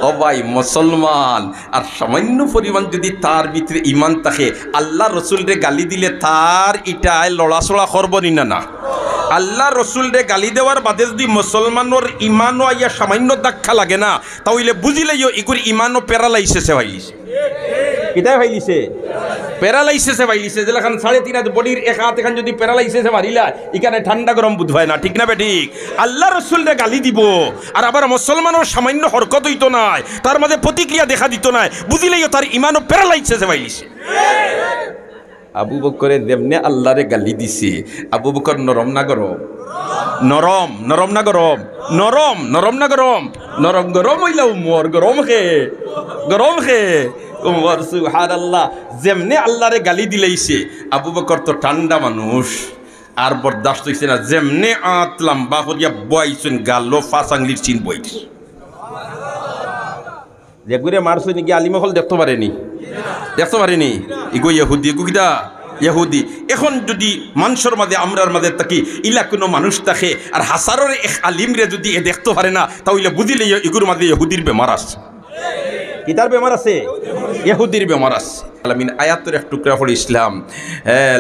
ও ভাই মুসলমান, আর সামান্য পরিমাণ যদি তার ভিতরে ইমান থাকে, আল্লাহ রসুলরে গালি দিলে তার ইটায় লড়াচড়া করবনি না? আল্লাহ রসুলরে গালি দেওয়ার বাদে যদি মুসলমানের ইমানও আইয়া সামান্য ধাক্কা লাগে না, তাহলে বুঝিলেই এগুর ইমানও প্যারালাইসিসে হইলিছে। কিতায় হইলিছে? প্যারালাইসিসে হইলিছে। যেখানে 3.5 হাত বডির এক হাত এখান যদি প্যারালাইসিসে মারিলা, এখানে ঠান্ডা গরম বুধ হয় না, ঠিক না বেঠিক? আল্লাহ রসুলরে গালি দিব আর আবার মুসলমানের সামান্য হরকত হইতো নাই, তার মাঝে প্রতিক্রিয়া দেখা দিত নাই, বুঝিলেই তার ইমানও প্যারালাইসিসে হইলিছে। আবু বকরে যেমনে আল্লাহরে গালি দিছে, আবু বকর নরম না গরম? নরম। নরম না গরম? নরম। নরম না গরম? নরম। গরম হইলা উমর গরম খে, গরম খে উমর। সুবহানাল্লাহ। যেমনে আল্লাহরে গালি দিলেইছে, আবু বকর তো ঠান্ডা মানুষ, আর বরদাস্ত হইছে না। যেমনে আত লম্বা করিয়া বইছেন, গালো ফাঁস আঙ্গলির চিন বইছে। যেগুরে মারছে নাকি আলিমহল দেখতে পারেনি, দেখতে পারেনি। ইগো ইহুদি, ইগো কিটা ইহুদি। এখন যদি মানুষের মাঝে আমরার মাঝে থাকি, ইলা কোনো মানুষ থাকে আর হাসারের এক আলিমরে যদি এ দেখতে পারে না, তাহলে বুঝিলে ইগুর মাঝে ইহুদির বেমার আছে। কিতার বেমার আছে? ইহুদির বেমার আছে। আলামিন আয়াতের এক টুকরা পড়ে ইসলাম।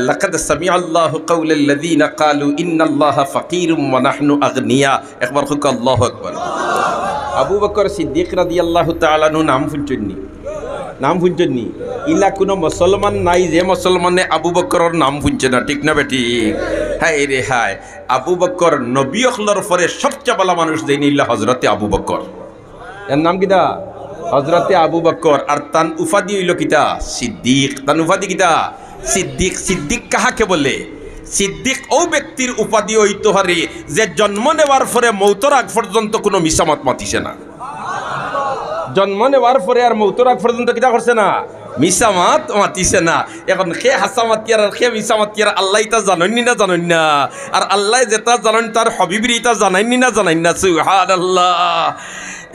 লাকাদ সামিআল্লাহু কাওলাল্লাযীনা ক্বালু ইন্নাল্লাহা ফাকীরুম ওয়া নাহনু আগনিয়া। একবার হুক আল্লাহু আকবার। আবু বকর সিদ্দিক রাদিয়াল্লাহু তাআলা আনহু নাম শুনছেননি? নাম শুনছেননি? ইলা কোনো মুসলমান নাই যে মুসলমানে আবু বকরের নাম শুনছে না, ঠিক না বেঠিক? হায় রে হায়। আবু বকর নবী হলোর পরে সবচেয়ে ভালো মানুষ দেয়নি ইল্লা হযরতে আবু বকর। এর নাম কিটা? হযরতে আবু বকর। আর তান উপাধি হইল কিটা? সিদ্দিক। তান উপাধি কিটা? সিদ্দিক। সিদ্দিক কাহাকে বলে? সিদ্দিক ও ব্যক্তির উপাধি হইতে পারে যে জন্ম নেওয়ার পরে মৌতের আগ পর্যন্ত কোনো মিসামত মাতিছে না। জন্ম নেওয়ার পরে আর মৌতের আগ পর্যন্ত কিটা করছে না? মিসামাত মাতিছে না। এখন সে হাসামাতিয়ার আর সে মিসামাতিয়ার আল্লাহ ইতা জানেননি না? জানেন না। আর আল্লাহ যেটা জানেন তার হবিবির ইতা জানাইনি না? জানাই না। সুবহানাল্লাহ।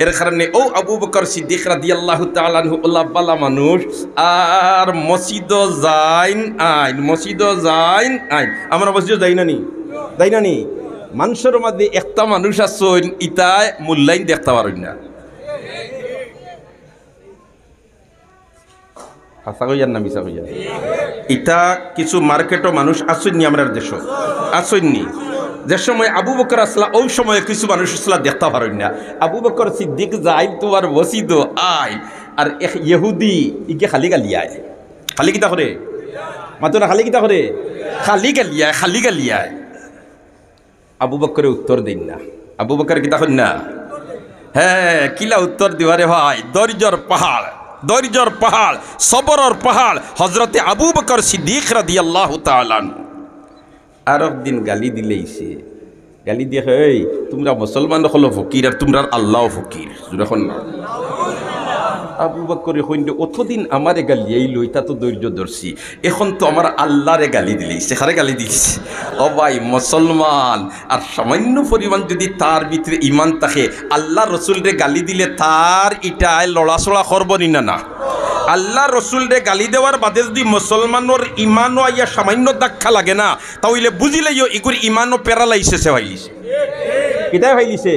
এর কারণে ও আবু বকর সিদ্দিক রাদিয়াল্লাহু তাআলা আনহু আল্লাহ বালা মানুষ। আর মসজিদ যাইন আইন, মসজিদ যাইন আইন। আমরা মসজিদ যাই না নি? যাই না নি? মানুষের মধ্যে একটা মানুষ আছেন ইতায় মূল্যায়ন দেখতে পারেন না। হাসা কইয়ার না মিশা কইয়ার? ইটা কিছু মার্কেটও মানুষ আসেননি, আমরা দেশ আসেননি। যে সময় আবু বকর আসলা, ওই সময় কিছু মানুষ আসলা দেখতে পারেন না। আবু বকর সিদ্দিক যাই তোমার বসিদ আই, আর এক ইহুদি ইকে খালি গালি আয়। খালি কিতা করে? মাতো না খালি কিতা করে? খালি গালি আয়, খালি গালি আয়। আবু বকরে উত্তর দিন না। আবু বকর কিতা করেন না? হ্যাঁ, কিলা উত্তর দিবারে ভাই? ধৈর্যর পাহাড়, ধৈর্যর পাহাড়, সবরের পাহাড় হযরতে আবু বকর সিদ্দিক রাদিয়াল্লাহু তাআলা। আর একদিন গালি দিলেইছে। গালি দিয়ে এই তোমরা মুসলমান হলো ফকির আর তোমরা আল্লাহ ফকির। যখন না আবু বকর হইন্ডে অতদিন আমারে গালি আইলো, এটা তো ধৈর্য ধরছি, এখন তো আমার আল্লাহরে গালি দিলেইছে। কারে গালি দিয়েছে? ও ভাই মুসলমান, আর সামান্য পরিমাণ যদি তার ভিতরে ইমান থাকে, আল্লাহ রসুলরে গালি দিলে তার ইটায় লড়াচড়া করবনি না? আল্লাহ রসুলরে গালি দেওয়ার বাদে যদি মুসলমানের ইমানও আইয়া সামান্য ধাক্কা লাগে না, তাহলে বুঝিলেই এগুর ইমানও প্যারালাইসিসে হইলিছে। কিতায় হইলিছে?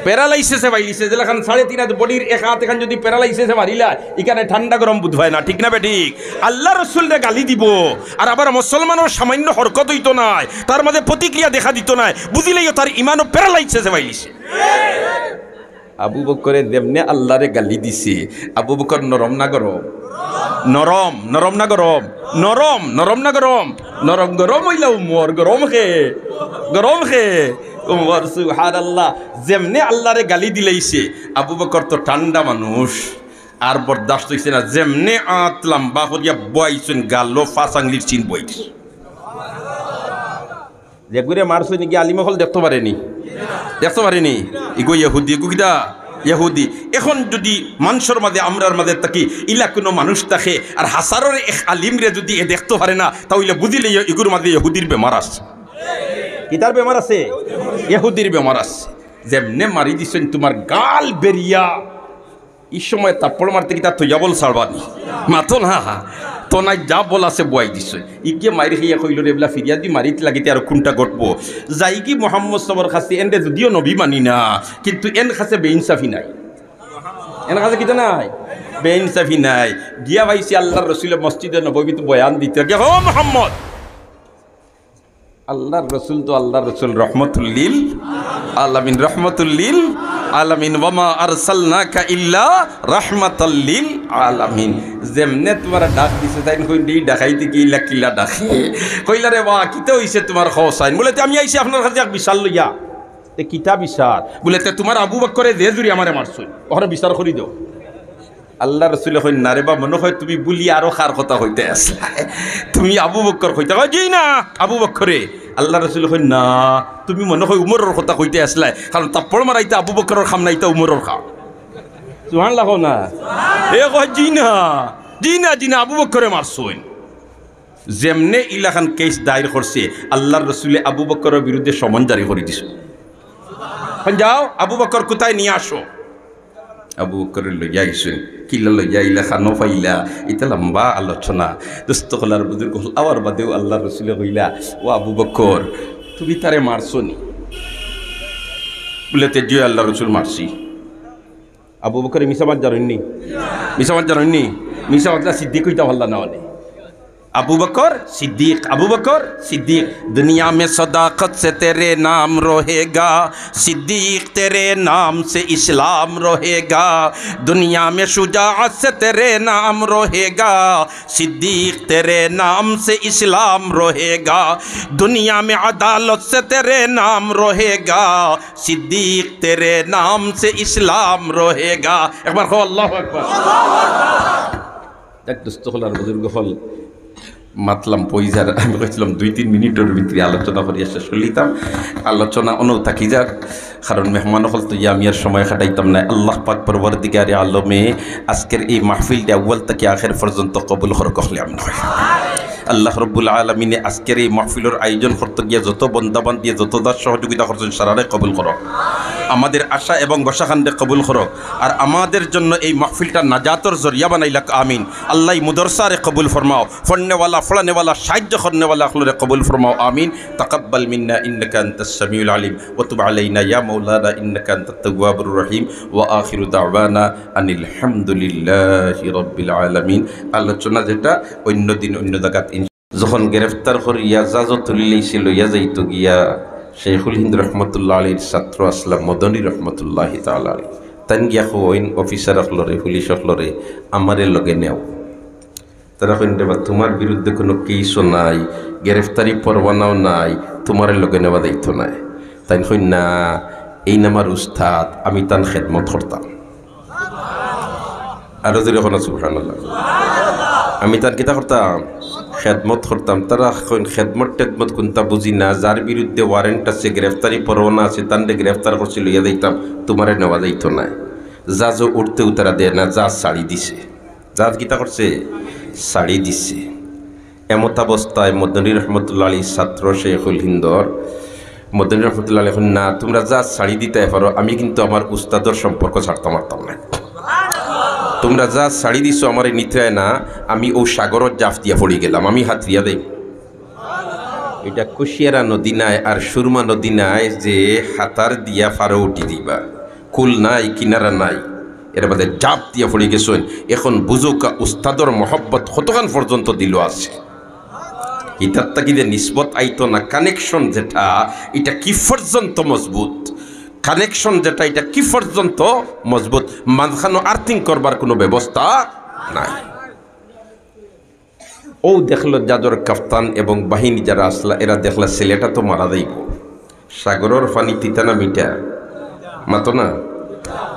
প্যারালাইসিসে হইলিছে। যেখানে 3.5 হাত বডির এক হাত এখান যদি প্যারালাইসিসে মারিলা, এখানে ঠান্ডা গরম বুধ হয় না, ঠিক না বেঠিক? আল্লাহ রসুলরে গালি দিব আর আবার মুসলমানের সামান্য হরকত হইতো নাই, তার মাঝে প্রতিক্রিয়া দেখা দিত নাই, বুঝিলেই তার ইমানও প্যারালাইসিসে হইলিছে। আবু বকরে যেমনে আল্লাহরে গালি দিছে, আবু বকর নরম না গরম? নরম। নরম না গরম? নরম। নরম না গরম? নরম। গরম হইলা উমর গরম খে, গরম খে উমর। সুবহানাল্লাহ। যেমনে আল্লাহরে গালি দিলেইছে, আবু বকর তো ঠান্ডা মানুষ, আর বরদাস্ত হইছে না। যেমনে আত লম্বা করিয়া বইছেন, গালো ফাঁস আঙ্গলির চিন বইছে। যেগুরে মারছে নাকি আলিমহল দেখতে পারেনি, দেখতে পারেনি। ইগো ইহুদি, ইগো কিটা ইহুদি। এখন যদি মানুষের মাঝে আমরার মাঝে থাকি, ইলা কোনো মানুষ থাকে আর হাসারের এক আলিমরে যদি এ দেখতে পারে না, তাহলে বুঝিলে ইগুর মাঝে ইহুদির বেমার আছে। কিতার বেমার আছে? ইহুদির বেমার আছে। যেমনে মারি দিছেন তোমার গাল বেরিয়া, এই সময় তাপ্পড় মারতে কি তার তৈয়া বল ছাড়বানি মাতো না। তো নাই যা বল আছে বয়াই দিছে। ইকে মারি খাইয়া কইল রে বলা ফিরিয়া দি মারিতে লাগিতে আর কোনটা ঘটবো। যাই কি মোহাম্মদ সবর খাসে এনরে যদিও নবী মানি না, কিন্তু এন খাসে বেইনসাফি নাই। এর কাছে কিতা নাই বেইনসাফি নাই গিয়া ভাইছি আল্লাহর রসুলের মসজিদে নববীতে বয়ান দিতে গিয়া ও মুহাম্মদ আল্লাহর রসুল তো আল্লাহর রসুল রহমতুল্লিল আলামিন রহমতুল্লিল আলামিন ওয়ামা আরসালনাকা ইল্লা রাহমাতাল লিল আলামিন যেমনে তোমার ডাক দিছে তাই কই দি ডাকাইতে কি ইলা কিলা ডাকে কইলা রে বা কিতা হইছে তোমার খোসাইন বলে আমি আইছি আপনার কাছে এক বিশাল লইয়া তে কিতা বিচার বলে তে তোমার আবু বকরে যে জুরি আমারে মারছই ওখানে বিচার করি দাও আল্লাহ রসুল কই না রে বা মনে হয় তুমি বুলি আরো খার কথা হইতে আসলা তুমি আবু বকর কইতে কই জি না আবু বকরে আল্লাহ রসুল কই না তুমি মনে হয় উমরের কথা কইতে আসলা কারণ তাপ্পড় মারাইতে আবু বকরের খাম নাইতে উমরের খাম সুবহানাল্লাহ না এ কই জি না আবু বকরে মারছই যেমনে ইলাখান কেস দায়ের করছে আল্লাহর রসুলে আবু বকরের বিরুদ্ধে সমন জারি করে দিছে যাও আবু বকর কোথায় নিয়ে আসো আবু বকর লইয়া গেছেন কিলা লইয়া ইলা খানো পাইলা এটা লম্বা আলোচনা দোস্ত কলার বুজুর্গ হল আবার বাদেও আল্লাহ রসুলে কইলা ও আবু বকর তুমি তারে মারছো নি বলে তেজ আল্লাহ রসুল মারছি আবু বকরে মিসামাত জানেননি মিসামাত সিদ্দিক কইতা ভাল্লা না অনেক अबू बकर सिद्दीक दुनिया में सदाकत से तेरे नाम रहेगा सिद्दीक तेरे नाम से इस्लाम रहेगा दुनिया में शुजाअत से तेरे नाम रहेगा सिद्दीक तेरे नाम से इस्लाम रहेगा दुनिया में अदालत से तेरे नाम रहेगा सिद्दीक तेरे नाम से इस्लाम रहेगा एक बार हो अल्लाहु अकबर देख दोस्तों हलार बुजुर्ग हल মাতলাম পয়সার আমি কইছিলাম 2-3 মিনিটের ভিতরে আলোচনা করিয়া শেষ করলিতাম আলোচনা অনও থাকি যাক কারণ মেহমান হল তো আমি আর সময় কাটাইতাম না আল্লাহ পাক পরবর্তীকারে আলমে আজকের এই মাহফিলটা আউয়াল থেকে আখের পর্যন্ত কবুল করক আমি আল্লাহ রব্বুল আলমিনে আজকের এই মাহফিলের আয়োজন করতে গিয়ে যত বন্দাবান দিয়ে যত দাস সহযোগিতা করছেন সারারে কবুল করক আমাদের আশা এবং বসাখান্দে কবুল করক আর আমাদের জন্য এই মাহফিলটা নাজাতর জরিয়া বানাইলাক আমিন আল্লাহ মুদরসারে কবুল ফরমাও ফন্নেওয়ালা ফলানেওয়ালা সাহায্য করনেওয়ালা আখলরে কবুল ফরমাও আমিন তাকাব্বাল মিন্না ইন্নাকা আনতাস সামিউল আলিম ওয়া তুব আলাইনা ইয়া মাওলানা ইন্নাকা আনতাত তাওয়াবুর রহিম ওয়া আখিরু দাওয়ানা আনিল হামদুলিল্লাহি রাব্বিল আলামিন আলোচনা যেটা অন্য দিন অন্য জায়গায় যখন গ্রেফতার করিয়া জাজতুল্লাইছিল ইয়া যাইতো গিয়া শেখুল হিন্দ রহমতুল্লাহ আলীর ছাত্র আসলাম মদনী রহমতুল্লাহ তাআলা আলী তান গিয়া কইন অফিসার হলরে পুলিশ হলরে আমারে লগে নেও তারা কইন রে তোমার বিরুদ্ধে কোনো কেসও নাই গ্রেফতারি পরোয়ানাও নাই তোমারে লগে নেওয়া দায়িত্ব নাই তাই কইন না এই নামার উস্তাদ আমি তান খেদমত করতাম আরো যদি এখন সুবহানাল্লাহ আমি তার কিতা করতাম খেদমত করতাম তারা খেদমত টেদমত কোনটা বুঝি না যার বিরুদ্ধে ওয়ারেন্ট আছে গ্রেফতারি পরোয়ানা আছে তান্ডে গ্রেফতার করছে লইয়া যাইতাম তোমারে নেওয়া যাইতো না জাজও উঠতেও তারা দেয় না জাজ শাড়ি দিছে জাজ কিতা করছে শাড়ি দিছে এমত অবস্থায় মদনী রহমতুল্লাহ আলী ছাত্র শেখুল হিন্দর মদনী রহমতুল্লাহ আলী এখন না তোমরা জাজ শাড়ি দিতে পারো আমি কিন্তু আমার উস্তাদর সম্পর্ক ছাড়তে পারতাম না তোমরা যা শাড়ি দিছো আমার নিতে না আমি ও সাগরত জাফ দিয়া পড়ি গেলাম আমি হাত রিয়া দেই এটা কুশিয়ারা নদী নাই আর সুরমা নদী নাই যে হাতার দিয়া ফারো উঠি দিবা কুল নাই কিনারা নাই এর মধ্যে জাপ দিয়া পড়ি গেছেন এখন বুঝুকা উস্তাদর মহব্বত কতখান পর্যন্ত দিল আছে ইতারটা কি যে নিসবত আইতো না কানেকশন যেটা এটা কি পর্যন্ত মজবুত কানেকশন যেটা এটা কি পর্যন্ত মজবুত মাঝখানো আর্থিং করবার কোনো ব্যবস্থা নাই ও দেখলো যাদের কাফতান এবং বাহিনী যারা আসলা এরা দেখলা ছেলেটা তো মারা যাইব সাগরের পানি তিতানা মিঠা মাতো না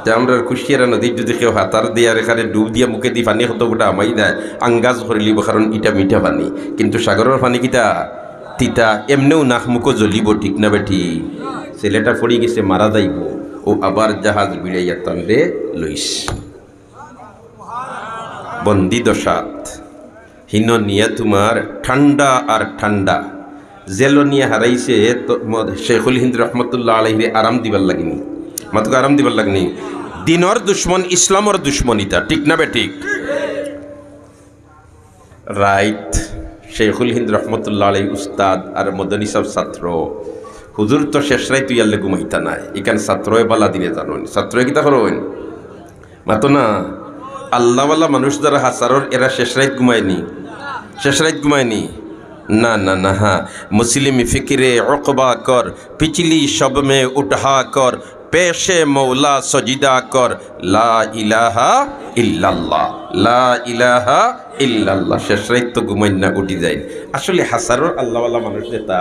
যে আমরা কুশিয়ারা নদীর যদি কেউ হাতার দিয়ার এখানে ডুব দিয়া মুখে দিয়ে পানি হতো গোটা আমাই দেয় আঙ্গাজ করে লিব কারণ এটা মিঠা পানি কিন্তু সাগরের পানি কিতা তিতা এমনিও নাক মুখো জ্বলিব ঠিক না বেঠি ছেলেটা পড়ে গেছে মারা যাইব ও আবার জাহাজ বিড়াইয়া টানলে লইস বন্দি দশাত হিন নিয়া তোমার ঠান্ডা আর ঠান্ডা জেল নিয়ে হারাইছে শেখুল হিন্দ রহমতুল্লাহ আলাইহি আরাম দিবার লাগেনি মাত্র আরাম দিবার লাগেনি দিনর দুশ্মন ইসলামর দুশ্মনিতা ঠিক না বে ঠিক রাইট শেখুল হিন্দ রহমতুল্লাহ আলাইহি উস্তাদ আর মদনী সাহেব ছাত্র হুজুর তো শেষ রাই তুই আল্লে ঘুমাইতা নাই এখানে ছাত্রয় বালা দিনে জানো ছাত্রয় কিতা করবেন মাতো না আল্লাহওয়ালা মানুষ যারা হাসারর এরা শেষ রাত ঘুমায়নি, শেষ রাত ঘুমায়নি। না না না, হ্যাঁ মুসলিম ফিকিরে ওকবা কর, পিছলি শব মে উঠা কর, পেশে মৌলা সজিদা কর, লা ইলাহা ইল্লাল্লাহ, লা ইলাহা ইল্লাল্লাহ। শেষ রাত তো ঘুমাই না, উঠি যায়। আসলে হাসারর আল্লাহওয়ালা মানুষ যেটা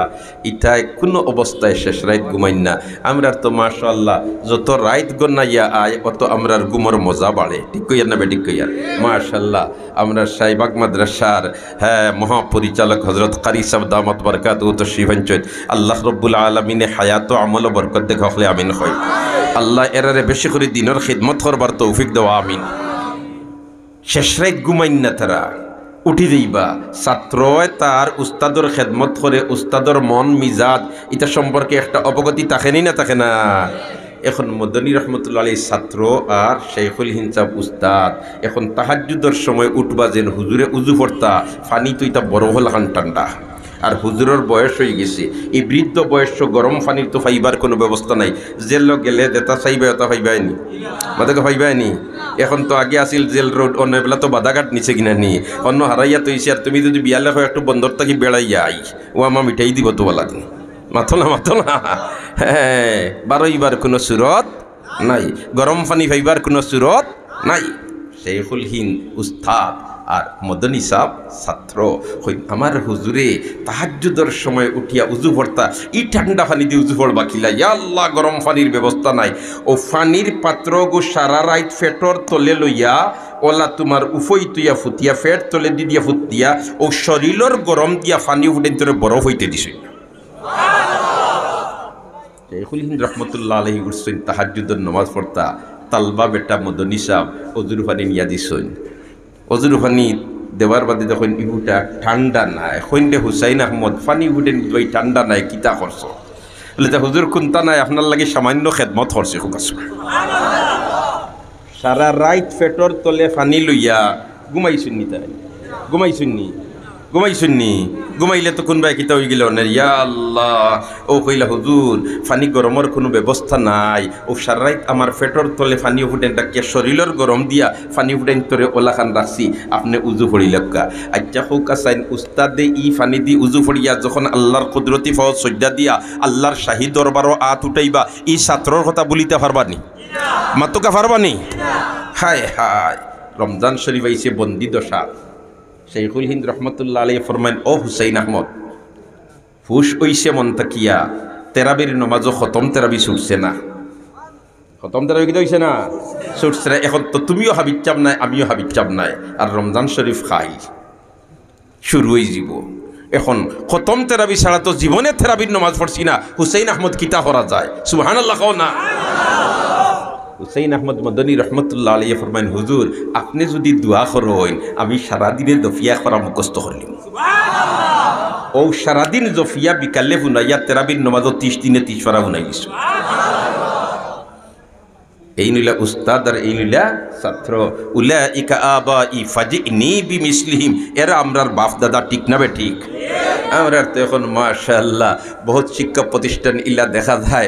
ইটায় কোনো অবস্থায় শেষ রাত ঘুমাই না। আমরা তো মাশাআল্লাহ যত রাত গনাইয়া আয় অত আমরার ঘুমর মজা বাড়ে। ঠিক কইয়ার না বেঠিক কইয়ার? মাশাআল্লাহ আমরা শাহবাগ মাদ্রাসার হ্যাঁ মহাপরিচালক হজরত কারি সাহেব দামাত বরকাতুহু তশরীফ আনছেন। আল্লাহ রব্বুল আলামিনে হায়াত ও আমল বরকত দেখ হলে আমিন হয়। আল্লাহ এরারে বেশি করে দিনের খিদমত করবার তৌফিক দেওয়া আমিন। শেষ রাত ঘুমাইন না, তারা উঠি দিবা। ছাত্রয় তার উস্তাদর খেদমত করে, উস্তাদর মন মিজাজ এটা সম্পর্কে একটা অবগতি থাকেনি না, থাকে না? এখন মদনী রহমতুল্লাহ আলী ছাত্র আর শেখুল হিনসাব উস্তাদ এখন তাহাজ্জুদের সময় উঠবা যেন হুজুরে উজু পড়তা, ফানি তো এটা বড় হল হান ঠান্ডা। আর হুজুরের বয়স হয়ে গেছে, এই বৃদ্ধ বয়স গরম পানির তো ফাইবার কোনো ব্যবস্থা নাই। জেল গেলে দেতা চাইবে ওটা ফাইবায়নি, মাদাকে ফাইবায়নি। এখন তো আগে আসিল জেল রোড, অন্য এবেলা তো বাধাঘাট নিচে কিনা নি, অন্য হারাইয়া তৈছে। আর তুমি যদি বিয়ালে হয় একটু বন্দর থাকি বেড়াইয়া আই, ও আমা মিঠাই দিব তো বলা দিন, মাথো না মাথো না। হ্যাঁ বারোইবার কোনো সুরত নাই, গরম পানি ফাইবার কোনো সুরত নাই। শেখুল হিন্দ উস্তাদ আর মদনী সাহেব ছাত্র আমার হুজুরে তাহাজ্জুদের সময় উঠিয়া উজু পড়তা, ই ঠান্ডা পানি দিয়ে উজু পড়বা খিলা, ইয়া আল্লাহ গরম পানির ব্যবস্থা নাই। ও পানির পাত্র গো সারা রাত ফেটর তলে লইয়া ওলা তোমার উফই তুইয়া ফুটিয়া ফেট তলে দি দিয়া ফুটিয়া ও শরীরের গরম দিয়া পানি উঠে তোরে বরফ হইতে দিছে। শেখুল হিন্দ রহমতুল্লাহ আলাইহি উঠছেন তাহাজ্জুদের নামাজ পড়তা, তালবা বেটা মদনী সাহেব অজুর পানি নিয়া দিছেন। অজুর পানি দেওয়ার বাদে যখন ইহুটা ঠান্ডা নাই, সন্ধ্যে হুসাইন আহমদ পানি উঠেন ওই ঠান্ডা নাই কিতা করছ বলে, তা হুজুর কোনটা নাই আপনার লাগে সামান্য খেদমত করছে। সারা রাত ফেটর তলে পানি লইয়া ঘুমাইছুন নি, তাই ঘুমাইছুন নি, ঘুমাইছুন নি? ঘুমাইলে তো কোনবাই কিতা হয়ে গেল না, ইয়া আল্লাহ ও কইলা হুজুর পানি গরমের কোনো ব্যবস্থা নাই, ও সারা রাত আমার ফেটর তলে পানি ফুটেন ডাকিয়া শরীরের গরম দিয়া পানি ফুটেন তোরে ওলা খান রাখছি, আপনি উজু ফড়িলকা। আচ্ছা হোক আসাইন উস্তাদে ই পানি দি উজু ফড়িয়া যখন আল্লাহর কুদরতি ফওজ সজ্জা দিয়া আল্লাহর শাহী দরবারও আত উঠাইবা, ই ছাত্রর কথা বলিতে পারবানি? মাতুকা পারবানি? হায় হায়, রমজান শরীফ আইছে বন্দি দশা। শেখুল হিন্দ রহমতুল্লাহ আলাইহি ফরমাইন, ও হুসাইন আহমদ হুশ হইছে মন তাকিয়া, তেরাবির নমাজও খতম তেরাবি ছুটছে না, খতম তেরাবি কিতা হইছে না, ছুটছে না। এখন তো তুমিও হাবিজ চাপ নাই, আমিও হাবিজ চাপ নাই, আর রমজান শরীফ খাই শুরু হয়ে যাব। এখন খতম তেরাবি ছাড়া তো জীবনে তেরাবির নমাজ পড়ছি না, হুসাইন আহমদ কিতা করা যায়? সুবহানাল্লাহ কও না। হুসাইন আহমদ মদনী রহমতুল্লাহ আলাইহি ফরমাইন, হুজুর আপনি যদি দোয়া করেন আমি সারাদিনে দফিয়া করা মুখস্থ করলিম। ও সারাদিন জফিয়া বিকালে শুনাইয়া তেরাবির নমাজ 30 দিনে 30 পারা শুনাই দিছো। এই নিলা উস্তাদ আর এই নিলা ছাত্র। উলাইকা আবাই ফাজিনি বিমিসলিহিম, এরা আমরার বাপ দাদা, ঠিক না বে ঠিক? আমরা তো এখন মাশাআল্লাহ বহুত শিক্ষা প্রতিষ্ঠান ইলা দেখা যায়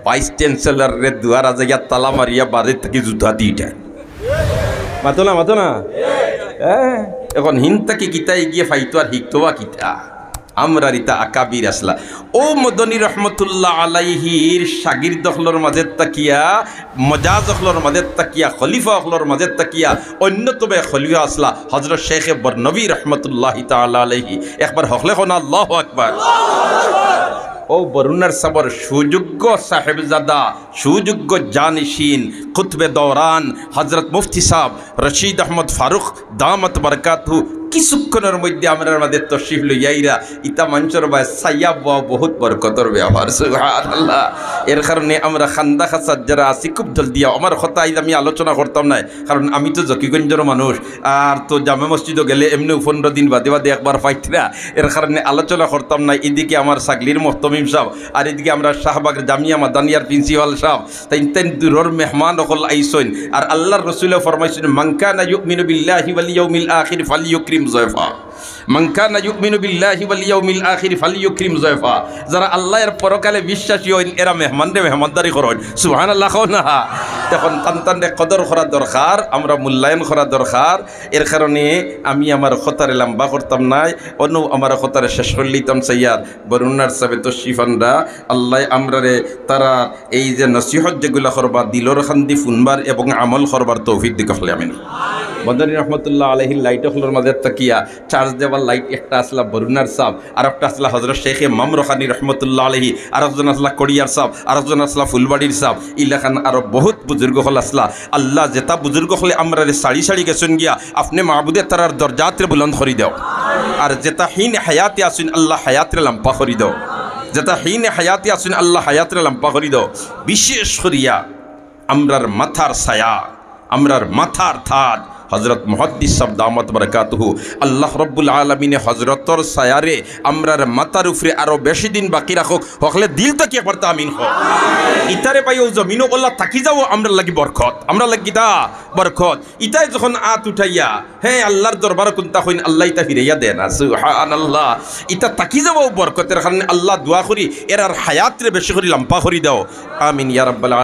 ভাইস চ্যান্সেলরের দুয়ারা জায়গা তালা মারিয়া বাড়ির থেকে জুতা দিটা মাতো না, মাতো না। হ্যাঁ এখন হিনতাকে কিতাই গিয়ে ফাইতো আর হিকতো বা কিতা আমরা রিতা আকাবির আসলা। ও মদনী রহমতুল্লাহ আলাইহির শাগির দখলর মাঝে তাকিয়া, মজাজ অখলর মাঝে তাকিয়া, খলিফা অখলর মাঝে তাকিয়া অন্যতম খলিফা আসলা হযরত শেখ বরনবী রহমতুল্লাহি তাআলা আলাইহি। একবার হকলে কোন আল্লাহু আকবার। ও বরুণার সাবর সুযোগ্য সাহেবজাদা, সুযোগ্য জানিশিন, কুতবে দৌরান হযরত মুফতি সাহেব রশিদ আহমদ ফারুক দামাত বরকাতুহু কিছুক্ষণের মধ্যে আমরা মাঝে তশরিফ লইয়াইরা ইতা মঞ্চর বা সাইয়া বহুত বরকতর ব্যবহার। সুবহানাল্লাহ। এর কারণে আমরা খান্দা খাসাদ যারা আছি খুব জলদি আমার কথা আমি আলোচনা করতাম না, কারণ আমি তো জকিগঞ্জের মানুষ, আর তো জামে মসজিদও গেলে এমনি 15 দিন বাদে বাদে একবার পাইতরা, এর কারণে আলোচনা করতাম না। এদিকে আমার সাগলির মোহতমিম সাহেব আর এদিকে আমরা শাহবাগ জামিয়া মাদানিয়ার প্রিন্সিপাল সাহেব, তাই দূরের মেহমান অকল আইসইন। আর আল্লাহর রসুলে ফরমাইছেন, মান কানা ইউমিনু বিল্লাহি ওয়াল ইয়াউমিল আখির ফালইউকরিম যায়ফা মান কানা ইউমিনু বিল্লাহি ওয়াল ইয়াউমিল আখির ফালইউকরিম যায়ফা যারা আল্লাহর পরকালে বিশ্বাসী হইন এরা মেহমানরে মেহমানদারি করেন সুবহানাল্লাহ না তখন তান্তানরে কদর করা দরকার আমরা মূল্যায়ন করা দরকার এর কারণে আমি আমার খতারে লম্বা করতাম নাই অন্য আমার খতারে শেষ করলিতাম সাইয়াদ বরুণার সাবে তো শিফানরা আল্লাহ আমরারে তারা এই যে নসিহত যেগুলা করবা দিলর খান্দি ফুনবার এবং আমল করবার তৌফিক দিকে হলে আমিন বদরি রহমতুল্লাহ আলহির লাইট হলোর মাঝে তাকিয়া চার্জ দেওয়ার লাইট একটা আসলা বরুণার সাহ আর একটা আসলা হজরত শেখ ইমাম রখানি রহমতুল্লাহ আলহি আর একজন আসলা কড়িয়ার সাহ আর একজন আসলা ফুলবাড়ির সাহ ইলাখান আরো বহুত বুজুর্গ হল আসলা আল্লাহ যেটা বুজুর্গ হলে আমরা সাড়ি সাড়ি গেছেন গিয়া আপনি মাহবুদে তারার দরজাতে বুলন্দ করি দাও আর যেটা হিন হায়াতে আসুন আল্লাহ হায়াতের লাম্পা করি দাও যেটা হিন হায়াতে আসুন আল্লাহ হায়াতের লাম্পা করি দাও বিশেষ করিয়া আমরার মাথার ছায়া আমরার মাথার থাট হজরত মুহাদ্দিস সাহেব দামাত বারাকাতুহু আল্লাহ রব্বুল আলমিনে হজরতর ছায়ারে আমরার মাথার উপরে আরো বেশি দিন বাকি রাখুক হকলে দিল তো কি করতে আমিন হোক ইতারে পাইও জমিনও আল্লাহ থাকি যাও আমরা লাগি বরকত আমরা লাগি তা বরকত ইতাই যখন আত উঠাইয়া হ্যাঁ আল্লাহর দরবার কোনটা হইন আল্লাহ ইতা ফিরাইয়া দেন সুবহানাল্লাহ ইতা থাকি যাও বরকতের কারণে আল্লাহ দোয়া করি এর আর হায়াতরে বেশি করে লম্বা করি দাও আমিন ইয়া রাব্বাল